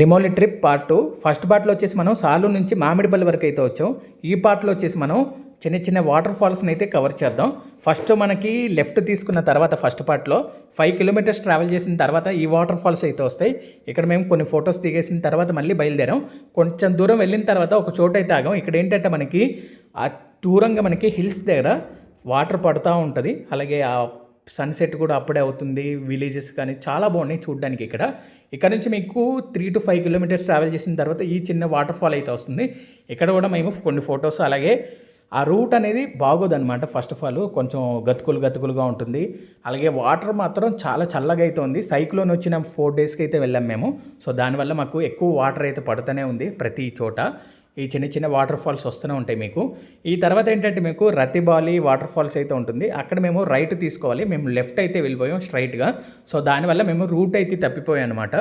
డిమోలి trip part 2 first పార్ట్లో వచ్చేసి మనం సాలూరు నుంచి మామిడిపల్లి వరకు అయితే వచ్చాం. ఈ పార్ట్లో వచ్చేసి మనం చిన్న చిన్న వాటర్ ఫాల్స్ని అయితే కవర్ చేద్దాం. ఫస్ట్ మనకి లెఫ్ట్ తీసుకున్న తర్వాత ఫస్ట్ పార్ట్లో 5 కిలోమీటర్స్ ట్రావెల్ చేసిన తర్వాత ఈ వాటర్ ఫాల్స్ అయితే వస్తాయి. ఇక్కడ మేము కొన్ని ఫొటోస్ దిగేసిన తర్వాత మళ్ళీ బయలుదేరాం. కొంచెం దూరం వెళ్ళిన తర్వాత ఒక చోట అయితే ఆగాం. ఇక్కడ ఏంటంటే మనకి ఆ దూరంగా మనకి హిల్స్ దగ్గర వాటర్ పడుతూ ఉంటుంది. అలాగే ఆ సన్సెట్ కూడా అప్పుడే అవుతుంది. విలేజెస్ కానీ చాలా బాగున్నాయి చూడడానికి. ఇక్కడ నుంచి మీకు 3 to 5 కిలోమీటర్స్ ట్రావెల్ చేసిన తర్వాత ఈ చిన్న వాటర్ ఫాల్ అయితే వస్తుంది. ఇక్కడ కూడా మేము కొన్ని ఫొటోస్, అలాగే ఆ రూట్ అనేది బాగోదన్నమాట. ఫస్ట్ ఆఫ్ ఆల్ కొంచెం గతుకులుగా ఉంటుంది. అలాగే వాటర్ మాత్రం చాలా చల్లగా అయితే ఉంది. సైక్లోన్ వచ్చిన 4 డేస్కి అయితే వెళ్ళాం మేము. సో దానివల్ల మాకు ఎక్కువ వాటర్ అయితే పడుతూనే ఉంది ప్రతి చోట. ఈ చిన్న చిన్న వాటర్ ఫాల్స్ వస్తూనే ఉంటాయి మీకు. ఈ తర్వాత ఏంటంటే మీకు రతిబాలి వాటర్ ఫాల్స్ అయితే ఉంటుంది. అక్కడ మేము రైట్ తీసుకోవాలి. మేము లెఫ్ట్ అయితే వెళ్ళిపోయాం స్ట్రైట్గా. సో దానివల్ల మేము రూట్ అయితే తప్పిపోయాం అనమాట.